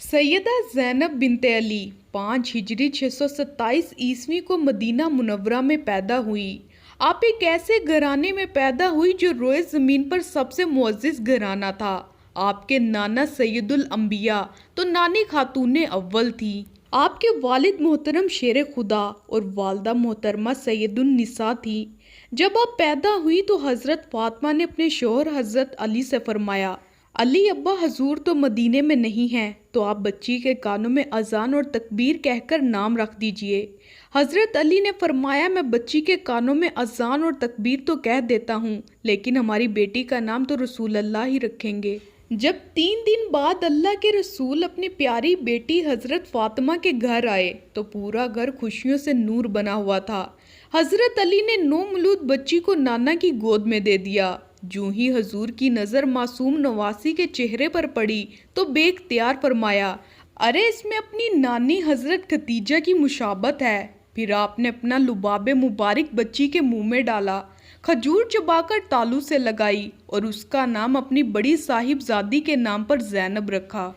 सैयदा ज़ैनब बिनते अली 5 हिजरी 627 ईस्वी को Medina Munawwara में पैदा हुई। आप एक ऐसे घराने में पैदा हुई जो रोए ज़मीन पर सबसे मुअज़्ज़ज़ घराना था। आपके नाना सैयदुल अंबिया तो नानी खातून अव्वल थी। आपके वालिद मोहतरम शेर खुदा और वालदा मोहतरमा सैयदुन निसा थी। जब आप पैदा हुई तो हज़रत फातिमा ने अपने शौहर हज़रत अली से फरमाया, अली अब्बा हजूर तो मदीने में नहीं हैं, तो आप बच्ची के कानों में अजान और तकबीर कहकर नाम रख दीजिए। हजरत अली ने फरमाया, मैं बच्ची के कानों में अजान और तकबीर तो कह देता हूँ, लेकिन हमारी बेटी का नाम तो रसूल अल्लाह ही रखेंगे। जब 3 दिन बाद अल्लाह के रसूल अपनी प्यारी बेटी हजरत फातिमा के घर आए तो पूरा घर खुशियों से नूर बना हुआ था। हजरत अली ने नौमौलूद बच्ची को नाना की गोद में दे दिया। जूं ही हजूर की नज़र मासूम नवासी के चेहरे पर पड़ी तो बेख्तियार फरमाया, अरे इसमें अपनी नानी हजरत खतीजा की मुशाबत है। फिर आपने अपना लुबाबे मुबारक बच्ची के मुंह में डाला, खजूर चबाकर तालू से लगाई और उसका नाम अपनी बड़ी साहिबजादी के नाम पर ज़ैनब रखा।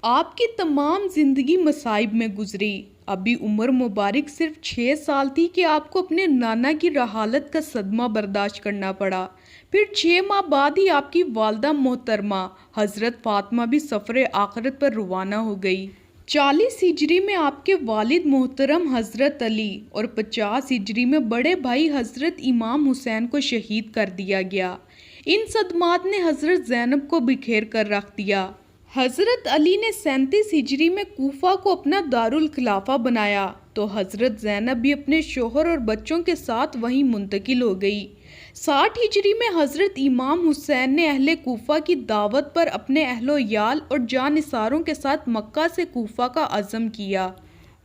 आपकी तमाम जिंदगी मसाइब में गुजरी। अभी उम्र मुबारक सिर्फ 6 साल थी कि आपको अपने नाना की रहालत का सदमा बर्दाश्त करना पड़ा। फिर 6 माह बाद ही आपकी वालदा मोहतरमा हजरत फातिमा भी सफ़र आखिरत पर रवाना हो गई। 40 हिजरी में आपके वालिद मोहतरम हजरत अली और 50 हिजरी में बड़े भाई हजरत इमाम हुसैन को शहीद कर दिया गया। इन सदमात ने हजरत ज़ैनब को बिखेर कर रख दिया। हजरत अली ने 37 हिजरी में कूफा को अपना दारुल खिलाफा बनाया तो हजरत ज़ैनब भी अपने शोहर और बच्चों के साथ वहीं मुंतकिल हो गई। 60 हिजरी में हजरत इमाम हुसैन ने अहले कूफा की दावत पर अपने अहलो याल और जानिसारों के साथ मक्का से कूफा का अज़म किया।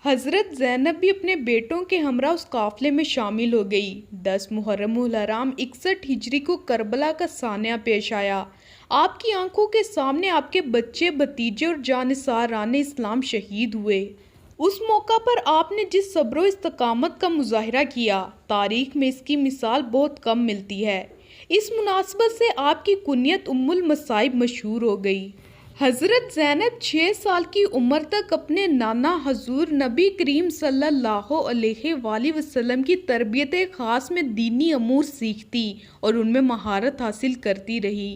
हजरत ज़ैनब भी अपने बेटों के हमरा उस काफले में शामिल हो गई। 10 मुहर्रमुल हराम 61 हिजरी को करबला का सानिया पेश आया। आपकी आंखों के सामने आपके बच्चे भतीजे और जानिसार राने इस्लाम शहीद हुए। उस मौका पर आपने जिस सब्र इस्तकामत का मुजाहिरा किया, तारीख में इसकी मिसाल बहुत कम मिलती है। इस मुनासबत से आपकी कुनियत उम्मुल मसाइब मशहूर हो गई। हज़रत ज़ैनब 6 साल की उम्र तक अपने नाना हजूर नबी करीम सल्लल्लाहु अलैहि वसल्लम की तरबियत ख़ास में दीनी अमूर सीखती और उनमें महारत हासिल करती रही।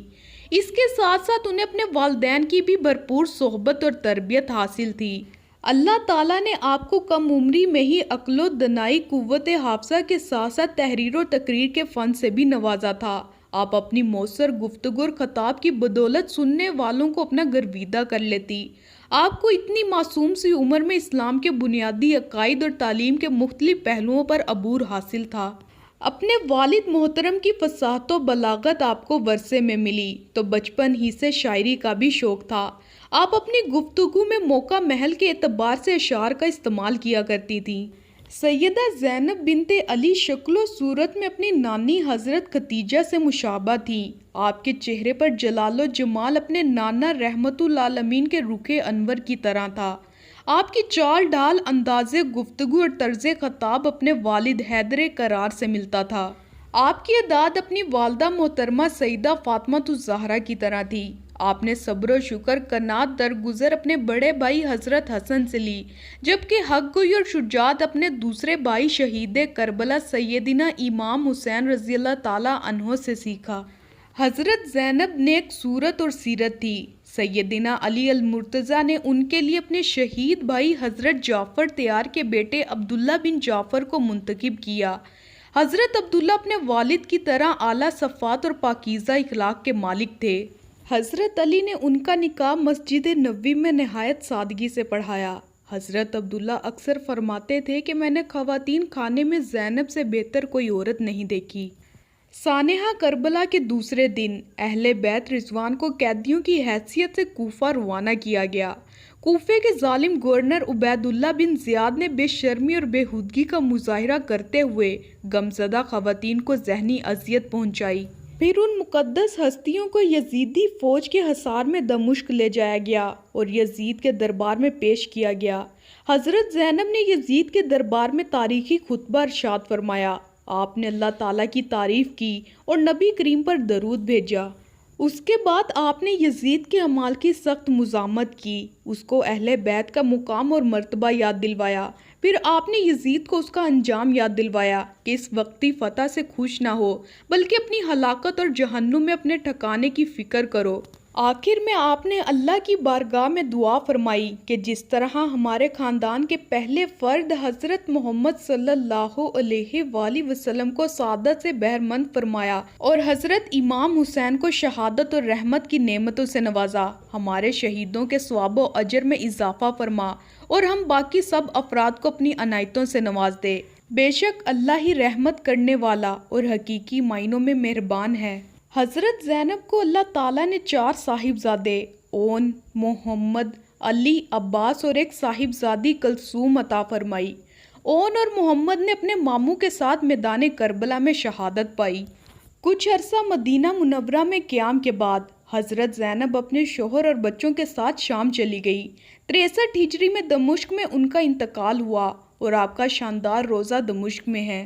इसके साथ साथ उन्हें अपने वालिदैन की भी भरपूर सोहबत और तरबियत हासिल थी। अल्लाह ताला ने आपको कम उम्री में ही अक्लो दनाई कुव्वत हाफजा के साथ साथ तहरीर और तकरीर के फ़न से भी नवाजा था। आप अपनी मौसर गुफ्तगू और खताब की बदौलत सुनने वालों को अपना गर्विदा कर लेती। आपको इतनी मासूम सी उम्र में इस्लाम के बुनियादी अकायद और तालीम के मुख्तलिफ पहलुओं पर अबूर हासिल था। अपने वालिद मोहतरम की फसाहत व बलागत आपको वर्से में मिली तो बचपन ही से शायरी का भी शौक़ था। आप अपनी गुफ्तगू में मौका महल के एतबार से अशार का इस्तेमाल किया करती थी। सैयदा ज़ैनब बिनते अली शक्लो सूरत में अपनी नानी हज़रत खतीजा से मुशाबा थी। आपके चेहरे पर जलालो जमाल अपने नाना रहमतुल आलमीन के रुखे अनवर की तरह था। आपकी चाल ढाल, अंदाज़े गुफ्तगू और तर्ज़ खताब अपने वालिद हैदर करार से मिलता था। आपकी अदाद अपनी वालदा मोहतरमा सईदा फातिमातुज़ ज़हरा की तरह थी। आपने सब्र शुक्र कनात दरगुजर अपने बड़े भाई हज़रत हसन से ली, जबकि हक गोई और शुजात अपने दूसरे भाई शहीद करबला सैयदिना इमाम हुसैन रज़ी अल्लाह ताला अन्हो से सीखा। हज़रत ज़ैनब नेक सूरत और सीरत थी। सैयदिना अली अल मुर्तज़ा ने उनके लिए अपने शहीद भाई हज़रत जाफ़र तैयार के बेटे अब्दुल्ला बिन जाफ़र को मुंतखब किया। हज़रत अब्दुल्ला अपने वालिद की तरह आला सफ़ात और पाकीज़ा इखलाक के मालिक थे। हज़रत अली ने उनका निकाह मस्जिद नबवी में नहायत सादगी से पढ़ाया। हज़रत अब्दुल्ला अक्सर फरमाते थे कि मैंने ख़वातीन खाने में ज़ैनब से बेहतर कोई औरत नहीं देखी। सानेहा करबला के दूसरे दिन अहले बैत रिजवान को कैदियों की हैसियत से कूफा रवाना किया गया। कूफे के जालिम गवर्नर उबैदुल्ला बिन ज़ियाद ने बेशर्मी और बेहुदगी का मुजाहिरा करते हुए गमज़दा ख़वातीन को ज़हनी अजियत पहुँचाई। फिर उन मुक़द्दस हस्तियों को यजीदी फ़ौज के हसार में दमिश्क ले जाया गया और यजीद के दरबार में पेश किया गया। हज़रत ज़ैनब ने यजीद के दरबार में तारीख़ी खुतबा इरशाद फरमाया। आपने अल्लाह ताला की तारीफ़ की और नबी करीम पर दरूद भेजा। उसके बाद आपने यजीद के अमाल की सख्त मुज़ामत की, उसको अहले बैत का मुकाम और मर्तबा याद दिलवाया। फिर आपने यजीद को उसका अंजाम याद दिलवाया कि इस वक्ती फ़तह से खुश ना हो, बल्कि अपनी हलाकत और जहन्नुम में अपने ठिकाने की फ़िक्र करो। आखिर में आपने अल्लाह की बारगाह में दुआ फरमाई कि जिस तरह हमारे ख़ानदान के पहले फ़र्द हज़रत मोहम्मद सल्लल्लाहु अलैहि वसल्लम को सादत से बहरमंद फरमाया और हज़रत इमाम हुसैन को शहादत और रहमत की नेमतों से नवाजा, हमारे शहीदों के सवाब व अजर में इजाफ़ा फरमा और हम बाकी सब अफराद को अपनी अनायतों से नवाज दे। बेशक अल्लाह ही रहमत करने वाला और हकीकी मायनों में मेहरबान है। हज़रत ज़ैनब को अल्लाह ताला ने 4 साहिबजादे ओन, मोहम्मद, अली, अब्बास और एक साहिबजादी कलसूम अता फरमाई। ओन और मोहम्मद ने अपने मामू के साथ मैदान करबला में शहादत पाई। कुछ अरसा मदीना मुनव्वरा में क़याम के बाद हज़रत ज़ैनब अपने शोहर और बच्चों के साथ शाम चली गई। 63 हिजरी में दमिश्क में उनका इंतकाल हुआ और आपका शानदार रोज़ा दमिश्क में है।